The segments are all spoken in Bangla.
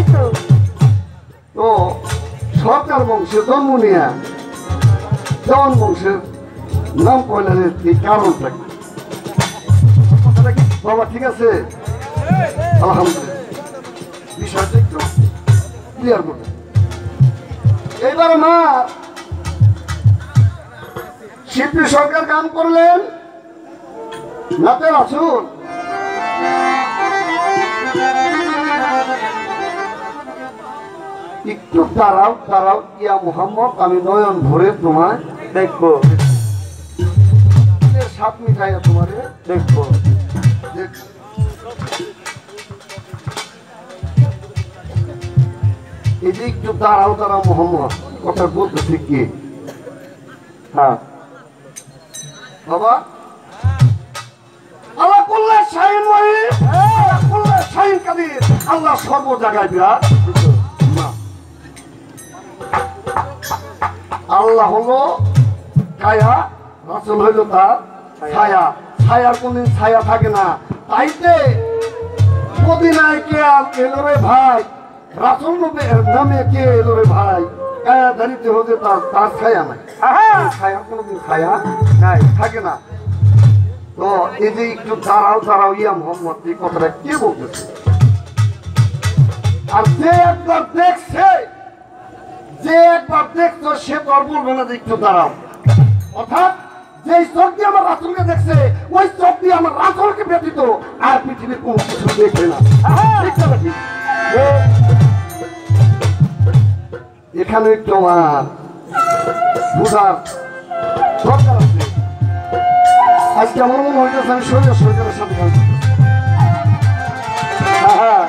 তাই তো। তো সরকার বংশে জন্ম নিয়ে দেওয়ান বংশের নাম কয়লেন এই কারণটা কি? কথাটা কি বাবা ঠিক আছে? আলহামদুলিল্লাহ, বিষয়টা একটু ক্লিয়ার করবে। এইবার মা শিল্পী সরকার গান করলেন নাতে রাসূল। একটু দাঁড়াও দাঁড়াও ইয়া মুহাম্মদ, আমি নয়ন ভরে তোমায় দেখবো 7 মিটাইয়া তোমারে দেখবো। এই যে একটু দাঁড়াও দাঁড়াও মোহাম্মদ কথা বলতেছি কি? হ্যাঁ বাবা আল্লাহ করলে শাহিন ওয়াহিদ, আল্লাহ করলে শাহিন কাদির, আল্লাহ সর্ব জায়গায় বিরাট। না, আল্লাহ হলো কায়া, রাসূল হইল তার ছায়া। ছায়ার কোনদিন ছায়া থাকে না। তাইতে মদিনায় কে এলো রে ভাই, রাসূল নামে কে এলো রে ভাই, কায়া দাঁড়িতে হতে তার ছায়া নাই। ছায়া কোনদিন ছায়া নাই থাকে না। তো এই যে একটু দাঁড়াও দাঁড়াও ইয়া মোহাম্মদ, এই কথাটা কে বলতেছে? আর যে একবার দেখছে, যে একবার দেখছো সে তো আর বলবে না যে একটু দাঁড়াও। অর্থাৎ যে চোখ দিয়ে আমার রাসূলকে দেখছে, ওই চোখ দিয়ে আমার রাসূলকে ব্যতীত আর পৃথিবীর কোন কিছু দেখবে না। ঠিক না ঠিক? এখানে একটু আমার বুঝার দরকার আছে। আজকে আমার মনে হইতেছে আমি সরকারের সাথে গান করতেছি। হ্যাঁ,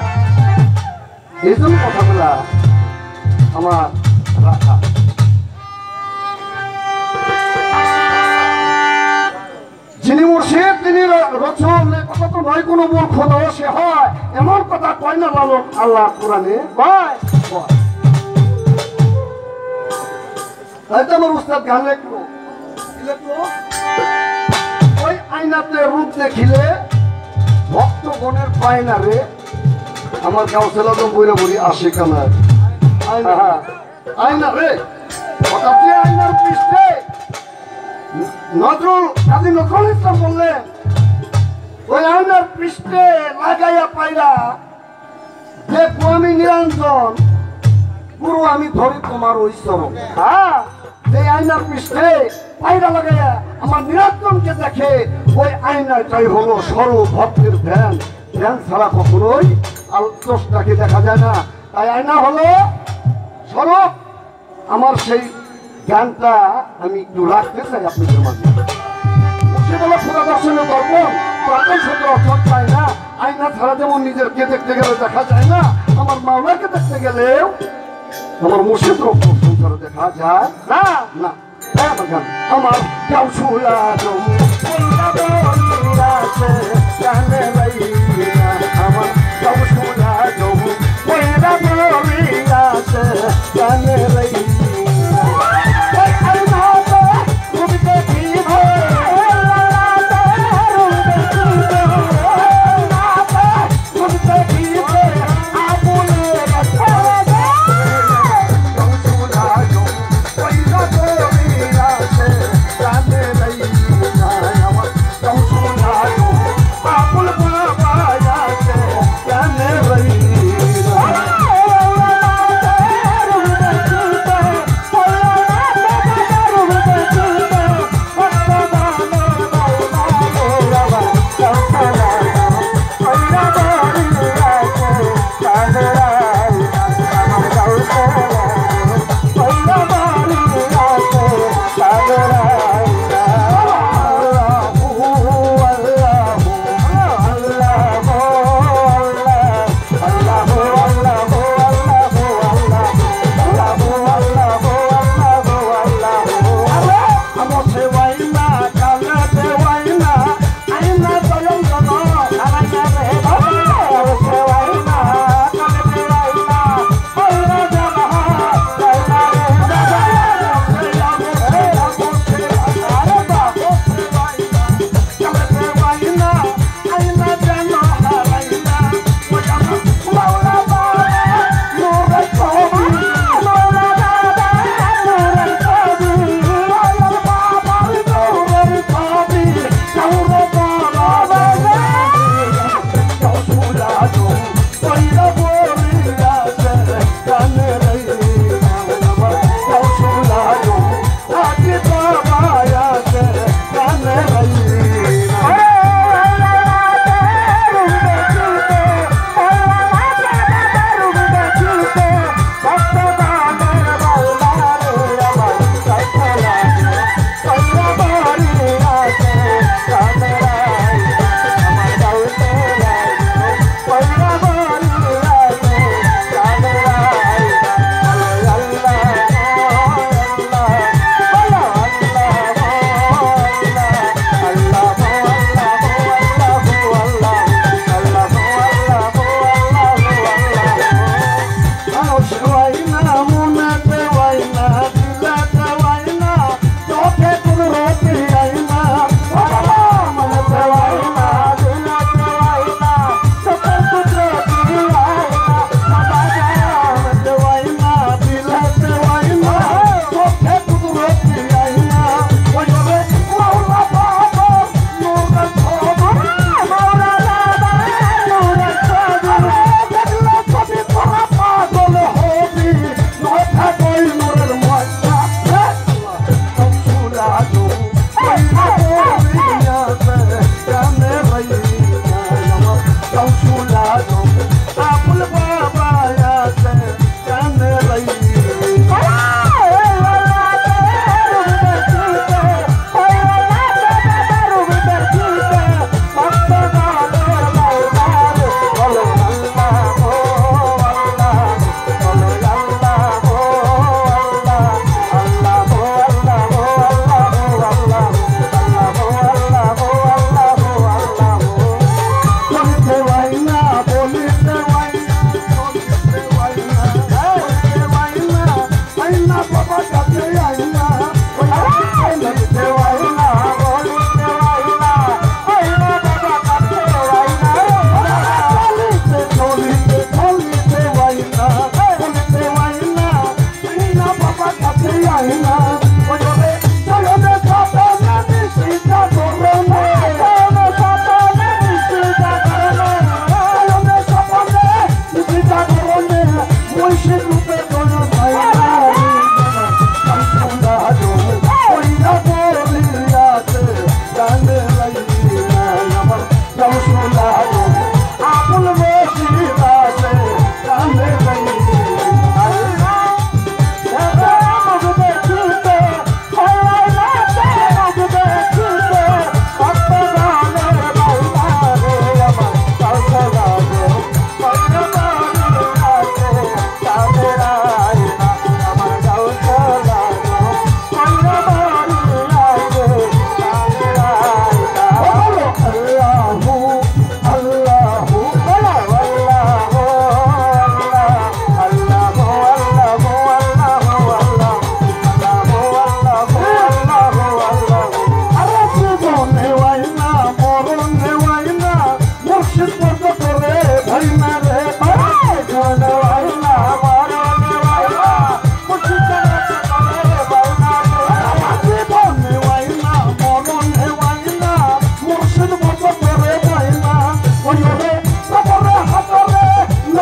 এই জন্য কথাগুলা আমার রাখা। যিনি মুর্শিদ তিনি রসুল, কথা তো নয় কোনো মূর্খ নয় সে হয়, এমন কথা কয় না লালক আল্লাহ কোরআনে কয়। তাই তো আমার উস্তাদ গান লেখলো, ওই আয়নাতে রূপ দেখিলে ভক্তগণের পায় না রে, আমার গাউসুল আজম বইরা বলি আসে কানা আয়না রে। হঠাৎ যে আয়নার পৃষ্ঠে নজরুল কাজী নজরুল ইসলাম বললেন, ওই আয়নার পৃষ্ঠে লাগাইয়া পাইরা দেখবো আমি নিরঞ্জন, গুরু আমি ধরি তোমার ওই চরণ। এই আয়নার পৃষ্ঠে পায়রা লাগাইয়া আমার নিরঞ্জনকে দেখে, ওই আয়নাটাই হলো সর্ব ভক্তের ধ্যান। ধ্যান ছাড়া কখনোই আলোচনাকে দেখা যায় না। তাই আয়না হলো স্বরূপ। আমার সেই গানটা আমি একটু রাখতে চাই আপনাদের মাঝে। সে বলো খোদা দর্শনের দর্পণ, প্রাচীন সত্য অর্থ চায় না। আয়না ছাড়া যেমন নিজেকে দেখতে গেলে দেখা যায় না, আমার মাওলাকে দেখতে গেলেও আমার মুর্শিদ রক্ষণ দেখা যায় না। না আমার গাউসুল আজম আমার গাউসুল আজম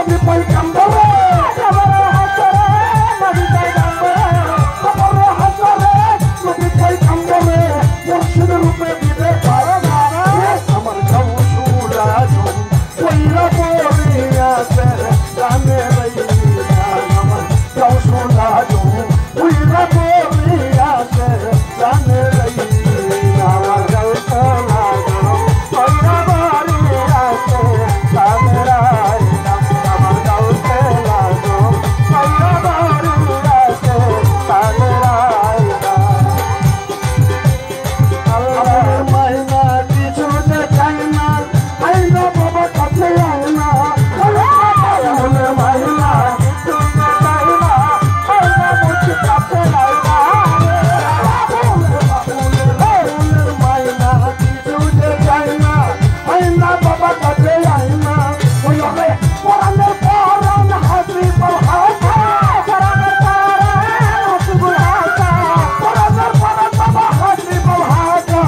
নদী পাই কান্দরে খবরে হাসরে নদী পাই কান্দরে খবরে হাসরে নদী পাই কান্দরে মুর্শিদ রূপে দিবে পারে আমার গাউসুলা জন কইরা পড়িয়াছে জানে রইনা আমার গাউসুলা জন কইরা পড়িয়াছে জানে রইনা আমার গাউসুলা জন কইরা পড়িয়াছে জানে রইনা আমার গাউসুলা জন কইরা পড়িয়াছে জানে রইনা আল্লাহর মাইনা কিছু যে চাই না আইনা বাবা কাছে আইনা আল্লাহর মাইনা কিছু যে চাই না আইনা মুঝে কাছে আইনা আল্লাহর মাইনা কিছু যে চাই না আইনা বাবা কাছে আইনা ওই হবে কোরআনের কোরআন হাসিবুল হাসা কোরআনের কোরআন হাসিবুল হাসা কোরআনের কোরআন বাবা হাসিবুল হাসা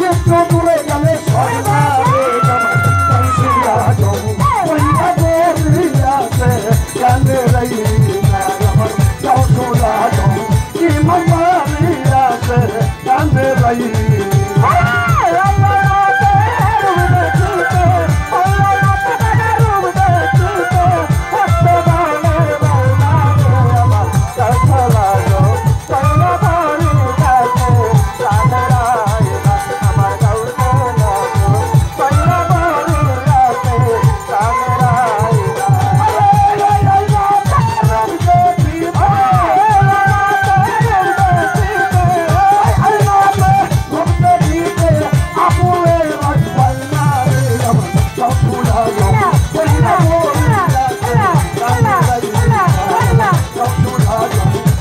একটু দূরে গেলে সরনা রে জামাই শিয়া জম ওইটা বলিয়াছে জানে রইনা আমার গাউসুলা জম কি মারিয়াছে জানে রইনা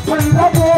Wait,